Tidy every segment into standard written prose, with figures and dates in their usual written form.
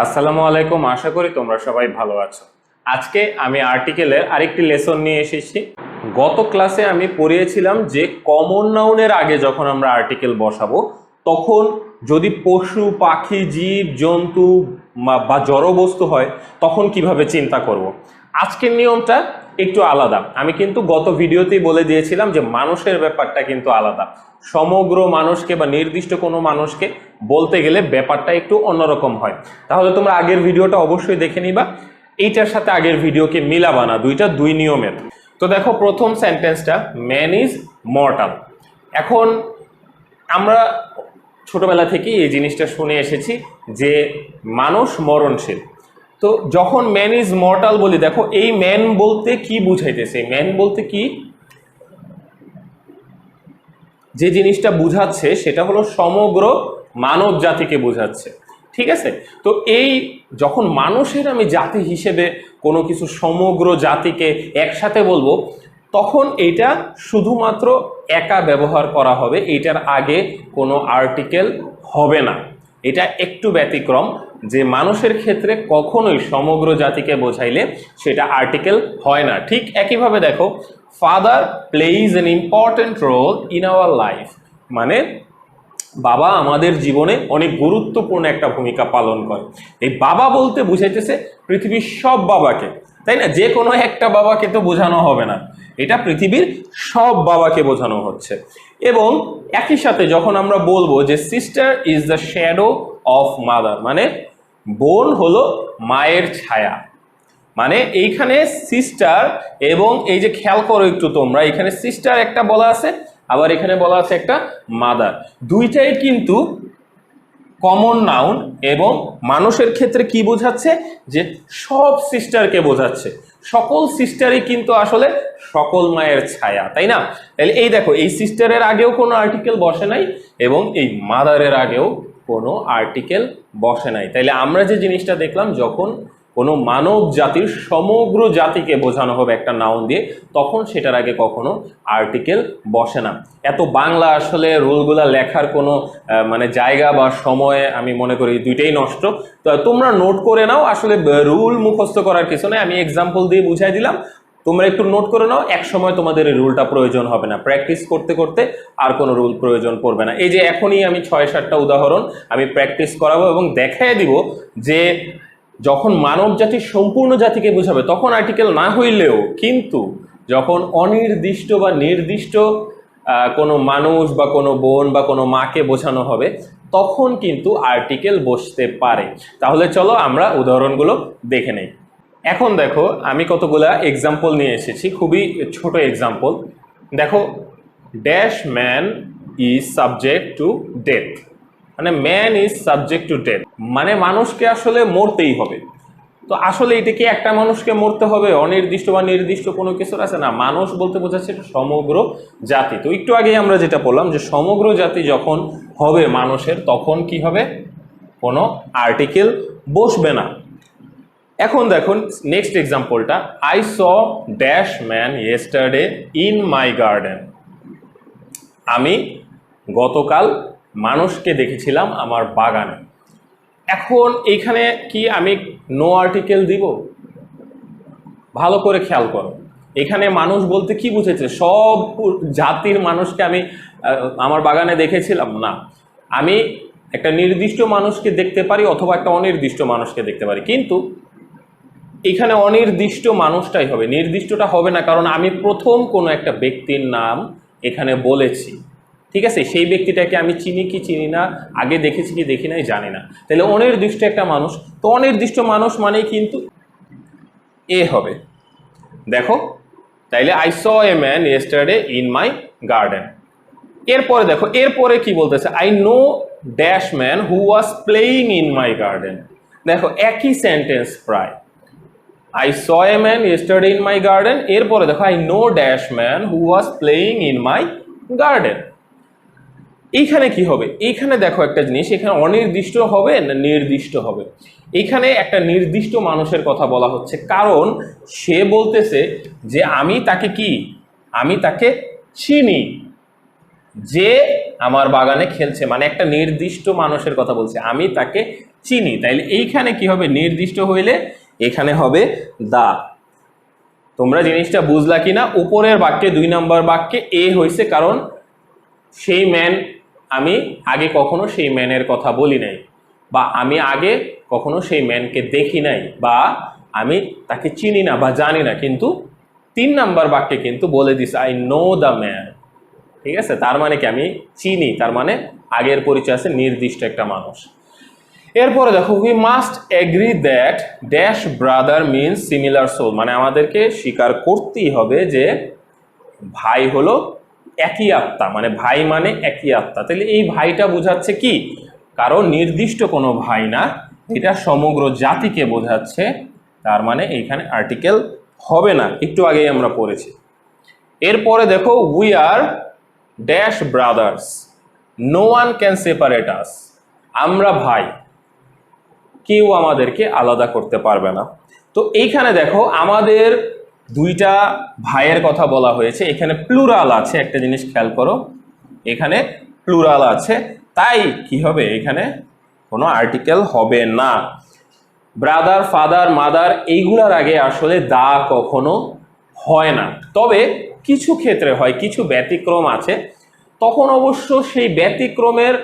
আসসালামু আলাইকুম, আশা করি তোমরা সবাই ভালো আছো। আজকে আমি আর্টিকেলের আরেকটি লেসন নিয়ে এসেছি। গত ক্লাসে আমি পড়িয়েছিলাম যে কমন নাউনের আগে যখন আমরা আর্টিকেল বসাবো তখন যদি পশু, পাখি, জীব, জন্তু বা জড়বস্তু হয় তখন কিভাবে চিন্তা করব। আজকের নিয়মটা একটু আলাদা। আমি কিন্তু গত ভিডিওতেই বলে দিয়েছিলাম যে মানুষের ব্যাপারটা কিন্তু আলাদা। সমগ্র মানুষকে বা নির্দিষ্ট কোনো মানুষকে বলতে গেলে ব্যাপারটা একটু অন্যরকম হয়। তাহলে তোমরা আগের ভিডিওটা অবশ্যই দেখে নিবা, এইটার সাথে আগের ভিডিওকে মিলাবা না, দুই নিয়মের। তো দেখো প্রথম সেন্টেন্সটা, ম্যান ইজ মর্টাল। এখন আমরা ছোটবেলা থেকেই এই জিনিসটা শুনে এসেছি যে মানুষ মরণশীল। তো যখন ম্যান ইজ মর্টাল বলি, দেখো এই ম্যান বলতে কি বুঝাইতেছে? ম্যান বলতে কি যে জিনিসটা বুঝাচ্ছে সেটা হলো সমগ্র মানব জাতিকে বোঝাচ্ছে। ঠিক আছে? তো এই যখন মানুষের আমি জাতি হিসেবে কোনো কিছু সমগ্র জাতিকে একসাথে বলবো তখন এটা শুধুমাত্র একা ব্যবহার করা হবে, এটার আগে কোনো আর্টিকেল হবে না। এটা একটু ব্যতিক্রম, যে মানুষের ক্ষেত্রে কখনোই সমগ্র জাতিকে বোঝাইলে সেটা আর্টিকেল হয় না। ঠিক একইভাবে দেখো, father plays an important role in our life, মানে বাবা আমাদের জীবনে অনেক গুরুত্বপূর্ণ একটা ভূমিকা পালন করে। এই বাবা বলতে বুঝাইতেছে পৃথিবীর সব বাবাকে, তাই না? যে কোনো একটা বাবাকে তো বোঝানো হবে না, এটা পৃথিবীর সব বাবাকে বোঝানো হচ্ছে। এবং একই সাথে যখন আমরা বলবো যে sister is the shadow of mother, মানে বোন হলো মায়ের ছায়া, মানে এইখানে সিস্টার এবং এই যে খেয়াল করো একটু তোমরা, এখানে সিস্টার একটা বলা আছে, আবার এখানে বলা আছে একটা মাদার। দুইটাই কিন্তু কমন নাউন এবং মানুষের ক্ষেত্রে কি বোঝাচ্ছে? যে সব সিস্টারকে বোঝাচ্ছে। সকল সিস্টারই কিন্তু আসলে সকল মায়ের ছায়া, তাই না? তাহলে এই দেখো, এই সিস্টারের আগেও কোনো আর্টিকেল বসে নাই এবং এই মাদারের আগেও কোনো আর্টিকেল বসে নাই। তাইলে আমরা যে জিনিসটা দেখলাম, যখন কোনো মানব জাতির সমগ্র জাতিকে বোঝানো হবে একটা নাউন দিয়ে তখন সেটার আগে কখনো আর্টিকেল বসে না। এত বাংলা আসলে রুলগুলা লেখার কোনো মানে জায়গা বা সময়ে আমি মনে করি দুইটাই নষ্ট। তো তোমরা নোট করে নাও, আসলে রুল মুখস্থ করার কিছু নেই, আমি এক্সাম্পল দিয়ে বুঝাই দিলাম, তোমরা একটু নোট করে নাও। এক সময় তোমাদের এই রুলটা প্রয়োজন হবে না, প্র্যাকটিস করতে করতে আর কোনো রুল প্রয়োজন পড়বে না। এই যে এখনই আমি 6-7টা উদাহরণ আমি প্র্যাকটিস করাবো এবং দেখাই দিব যে যখন মানব জাতির সম্পূর্ণ জাতিকে বোঝাবে তখন আর্টিকেল না হইলেও কিন্তু যখন অনির্দিষ্ট বা নির্দিষ্ট কোনো মানুষ বা কোনো বোন বা কোনো মাকে বোঝানো হবে তখন কিন্তু আর্টিকেল বসতে পারে। তাহলে চলো আমরা উদাহরণগুলো দেখে নেই। এখন দেখো আমি কতগুলা এক্সাম্পল নিয়ে এসেছি, খুবই ছোট এক্সাম্পল। দেখো, dash man is subject to death, মানে man is subject to death, মানে মানুষকে আসলে মরতেই হবে। তো আসলে এটা কি একটা মানুষকে মরতে হবে? অনির্দিষ্ট বা নির্দিষ্ট কোনো কিছুর আছে না, মানুষ বলতে বোঝাচ্ছে সমগ্র জাতি। তো একটু আগেই আমরা যেটা বললাম যে সমগ্র জাতি যখন হবে মানুষের তখন কি হবে? কোনো আর্টিকেল বসবে না। এখন দেখুন নেক্সট এক্সাম্পলটা, I saw dash man yesterday in my garden, আমি গতকাল মানুষকে দেখেছিলাম আমার বাগানে। এখন এইখানে কি আমি নো আর্টিকেল দিব? ভালো করে খেয়াল করো, এখানে মানুষ বলতে কি বুঝেছে? সব জাতির মানুষকে আমি আমার বাগানে দেখেছিলাম না। আমি একটা নির্দিষ্ট মানুষকে দেখতে পারি অথবা একটা অনির্দিষ্ট মানুষকে দেখতে পারি, কিন্তু এখানে অনির্দিষ্ট মানুষটাই হবে, নির্দিষ্টটা হবে না, কারণ আমি প্রথম কোনো একটা ব্যক্তির নাম এখানে বলেছি। ঠিক আছে, সেই ব্যক্তিটাকে আমি চিনি কি চিনি না, আগে দেখেছি কি দেখি নাই জানি না, তাহলে অনির্দিষ্ট একটা মানুষ। তো অনির্দিষ্ট মানুষ মানেই কিন্তু এ হবে। দেখো, তাইলে I saw a man yesterday in my garden. এরপরে দেখো, এরপরে কি বলতেছে, I know dash man who was playing in my garden. দেখো একই সেন্টেন্স প্রায়, I saw a man yesterday in my garden, এরপরে দেখো I know dash man who was playing in my garden। এইখানে কি হবে? এইখানে দেখো একটা জিনিস, এখানে অনির্দিষ্ট হবে না নির্দিষ্ট হবে? এইখানে একটা নির্দিষ্ট মানুষের কথা বলা হচ্ছে, কারণ সে বলতেছে যে আমি তাকে কি, আমি তাকে চিনি। যে আমার বাগানে খেলছে, মানে একটা নির্দিষ্ট মানুষের কথা বলছে, আমি তাকে চিনি। তাইলে এইখানে কি হবে, নির্দিষ্ট হইলে এখানে হবে দা। তোমরা জিনিসটা বুঝলা কিনা? উপরের বাক্যে 2 নম্বর বাক্যে এ হয়েছে কারণ সেই ম্যান, আমি আগে কখনো সেই ম্যানের কথা বলি নাই, বা আমি আগে কখনো সেই ম্যানকে দেখি নাই, বা আমি তাকে চিনি না বা জানি না, কিন্তু 3 নম্বর বাক্যে কিন্তু বলে this I know the man. ঠিক আছে, তার মানে কি আমি চিনি, তার মানে আগের পরিচয় আছে নির্দিষ্ট একটা মানুষ। এরপরে দেখো we must agree that dash brother means similar soul, মানে আমাদেরকে স্বীকার করতেই হবে যে ভাই হলো একই আত্মা, মানে ভাই মানে একই আত্মা। তাহলে এই ভাইটা বোঝাচ্ছে কি, কারণ নির্দিষ্ট কোনো ভাই না, এটা সমগ্র জাতিকে বোঝাচ্ছে, তার মানে এইখানে আর্টিকেল হবে না, একটু আগেই আমরা পড়েছি। এরপরে দেখো we are dash brothers, no one can separate us, আমরা ভাই, কেউ আমাদেরকে আলাদা করতে পারবে না। তো এইখানে দেখো আমাদের 2টা ভাইয়ের কথা বলা হয়েছে, এখানে প্লুরাল আছে, একটা জিনিস খেয়াল করো, এখানে প্লুরাল আছে, তাই কি হবে, এখানে কোনো আর্টিকেল হবে না। ব্রাদার, ফাদার, মাদার এইগুলার আগে আসলে দা কখনো হয় না, তবে কিছু ক্ষেত্রে হয়, কিছু ব্যতিক্রম আছে, তখন অবশ্য সেই ব্যতিক্রমের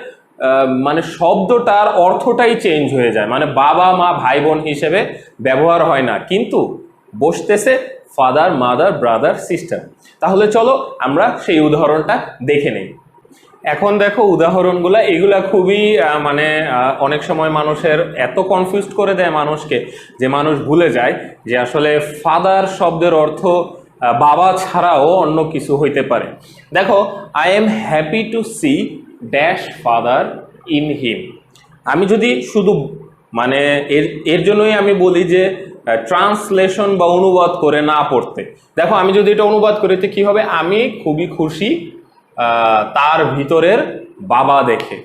মানে শব্দটার অর্থটাই চেঞ্জ হয়ে যায়, মানে বাবা মা ভাই বোন হিসেবে ব্যবহার হয় না, কিন্তু বসতেছে ফাদার, মাদার, ব্রাদার, সিস্টার। তাহলে চলো আমরা সেই উদাহরণটা দেখে নেই। এখন দেখো উদাহরণগুলা, এগুলা খুবই মানে অনেক সময় মানুষের এত কনফিউজ করে দেয় মানুষকে, যে মানুষ ভুলে যায় যে আসলে ফাদার শব্দের অর্থ বাবা ছাড়াও অন্য কিছু হইতে পারে। দেখো I am happy to see dash father in him, আমি যদি শুধু মানে এর জন্যই আমি বলি যে ট্রান্সলেশন বা অনুবাদ করে না পড়তে। দেখো আমি যদি এটা অনুবাদ করি তো কি হবে, আমি খুবই খুশি তার ভিতরের বাবা দেখে।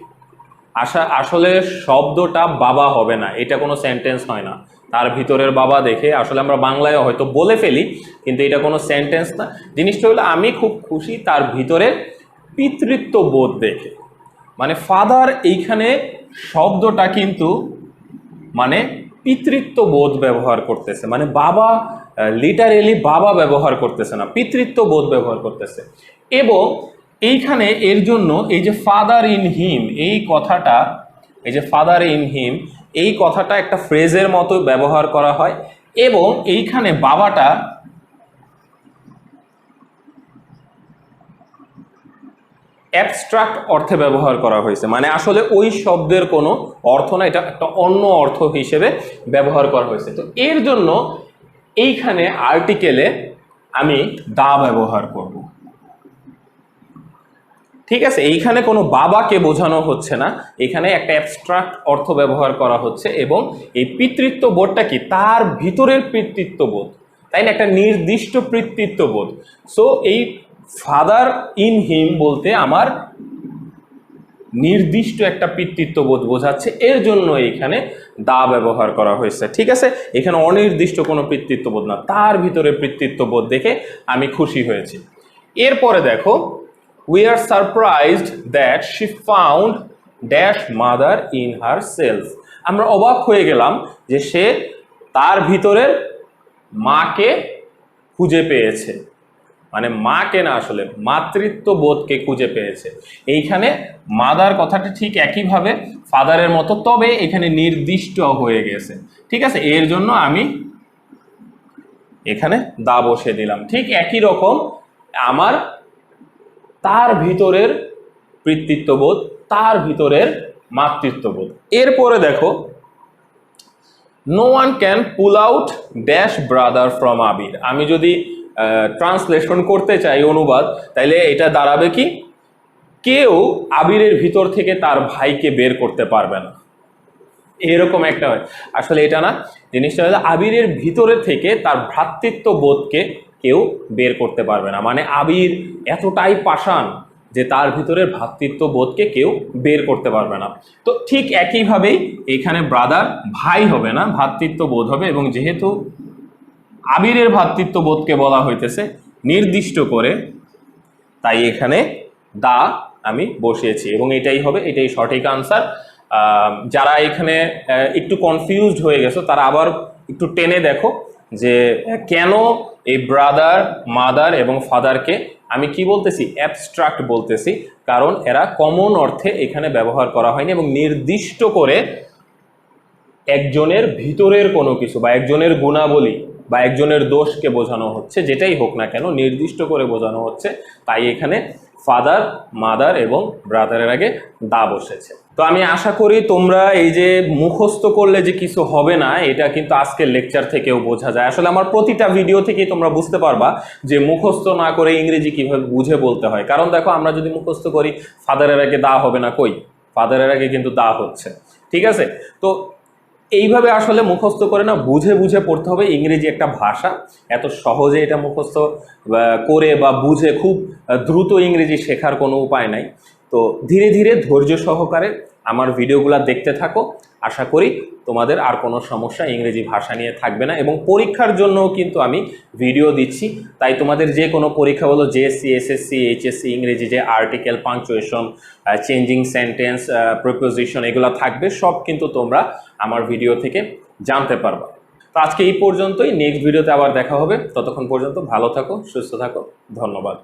আসলে শব্দটা বাবা হবে না, এটা কোনো সেন্টেন্স হয় না। তার ভিতরের বাবা দেখে আসলে আমরা বাংলায় হয়তো বলে ফেলি, কিন্তু এটা কোনো সেন্টেন্স না। জিনিসটা হলো আমি খুব খুশি তার ভিতরের পিতৃত্ব বোধ দেখে। মানে ফাদার এইখানে শব্দটা কিন্তু মানে পিতৃত্ব বোধ ব্যবহার করতেছে, মানে বাবা লিটারেলি বাবা ব্যবহার করতেছে না, পিতৃত্ব বোধ ব্যবহার করতেছে। এবং এইখানে এর জন্য এই যে ফাদার ইন হিম এই কথাটা, এই যে ফাদার ইন হিম এই কথাটা একটা ফ্রেজের মতো ব্যবহার করা হয়, এবং এইখানে বাবাটা অ্যাবস্ট্রাক্ট অর্থে ব্যবহার করা হয়েছে, মানে আসলে ওই শব্দের কোনো অর্থ না, এটা একটা অন্য অর্থ হিসেবে ব্যবহার করা হয়েছে। তো এর জন্য এইখানে আর্টিকেলে আমি দা ব্যবহার করব। ঠিক আছে, এইখানে কোনো বাবাকে বোঝানো হচ্ছে না, এখানে একটা অ্যাবস্ট্রাক্ট অর্থ ব্যবহার করা হচ্ছে, এবং এই পিতৃত্ব বোধটা কি, তার ভিতরের পিতৃত্ব বোধ, তাই না, একটা নির্দিষ্ট পিতৃত্ব বোধ। সো এই ফাদার ইন হিম বলতে আমার নির্দিষ্ট একটা পিতৃত্ব বোধ বোঝাচ্ছে, এর জন্য এইখানে দা ব্যবহার করা হয়েছে। ঠিক আছে, এখানে অনির্দিষ্ট কোনো পিতৃত্ব বোধ না, তার ভিতরে পিতৃত্ব বোধ দেখে আমি খুশি হয়েছি। এরপরে দেখো we are surprised that she found dash mother in herself, আমরা অবাক হয়ে গেলাম যে সে তার ভিতরের মাকে খুঁজে পেয়েছে, মানে মাকে না, আসলে মাতৃত্ব বোধকে খুঁজে পেয়েছে। এইখানে মাদার কথাটা ঠিক একইভাবে ফাদারের মতো, তবে এখানে নির্দিষ্ট হয়ে গেছে। ঠিক আছে, এর জন্য আমি এখানে দা বসে দিলাম। ঠিক একই রকম আমার তার ভিতরের পিতৃত্ববোধ, তার ভিতরের মাতৃত্ববোধ। এরপরে দেখো no one can pull out dash brother from Abir, আমি যদি ট্রান্সলেশন করতে চাই অনুবাদ, তাইলে এটা দাঁড়াবে কি, কেউ আবিরের ভিতর থেকে তার ভাইকে বের করতে পারবে না, এরকম একটা হয়। আসলে এটা না, জিনিসটা হলো আবিরের ভিতরে থেকে তার ভ্রাতৃত্ব বোধকে কেউ বের করতে পারবে না, মানে আবির এতটাই পাষাণ যে তার ভিতরের ভ্রাতৃত্ব বোধকে কেউ বের করতে পারবে না। তো ঠিক একইভাবেই এখানে ব্রাদার ভাই হবে না, ভ্রাতৃত্ব বোধ হবে, এবং যেহেতু আবিরের ভ্রাতৃত্ব বোধকে বলা হইতেছে নির্দিষ্ট করে, তাই এখানে দা আমি বসিয়েছি এবং এটাই হবে, এটাই সঠিক আনসার। যারা এখানে একটু কনফিউজড হয়ে গেছো তারা আবার একটু টেনে দেখো যে কেন এই ব্রাদার, মাদার এবং ফাদারকে আমি কি বলতেছি, অ্যাবস্ট্রাক্ট বলতেছি, কারণ এরা কমন অর্থে এখানে ব্যবহার করা হয়নি এবং নির্দিষ্ট করে একজনের ভিতরের কোনো কিছু বা একজনের গুণাবলী বা একজনের দোষকে বোঝানো হচ্ছে, যেটাই হোক না কেন নির্দিষ্ট করে বোঝানো হচ্ছে, তাই এখানে ফাদার, মাদার এবং ব্রাদারের আগে দা বসেছে। তো আমি আশা করি তোমরা এই যে মুখস্থ করলে যে কিছু হবে না, এটা কিন্তু আজকের লেকচার থেকেও বোঝা যায়। আসলে আমার প্রতিটা ভিডিও থেকেই তোমরা বুঝতে পারবা যে মুখস্থ না করে ইংরেজি কিভাবে বুঝে বলতে হয়। কারণ দেখো, আমরা যদি মুখস্থ করি ফাদারের আগে দা হবে না, কই, ফাদারের আগে কিন্তু দা হচ্ছে। ঠিক আছে, তো এইভাবে আসলে মুখস্থ করে না, বুঝে বুঝে পড়তে হবে। ইংরেজি একটা ভাষা, এত সহজে এটা মুখস্থ করে বা বুঝে খুব দ্রুত ইংরেজি শেখার কোনো উপায় নাই। তো ধীরে ধীরে ধৈর্য সহকারে আমার ভিডিওগুলো দেখতে থাকো। আশা করি তোমাদের আর কোনো সমস্যা ইংরেজি ভাষা নিয়ে থাকবে না। এবং পরীক্ষার জন্যও কিন্তু আমি ভিডিও দিচ্ছি, তাই তোমাদের যে কোনো পরীক্ষা বলো, জেএসসি, এসএসসি, এইচএসসি, ইংরেজি যে article, punctuation, changing sentence, preposition এগুলো থাকবে, সব কিন্তু তোমরা আমার ভিডিও থেকে জানতে পারবা। তো আজকে এই পর্যন্তই, নেক্সট ভিডিওতে আবার দেখা হবে। ততক্ষণ পর্যন্ত ভালো থাকো, সুস্থ থাকো, ধন্যবাদ।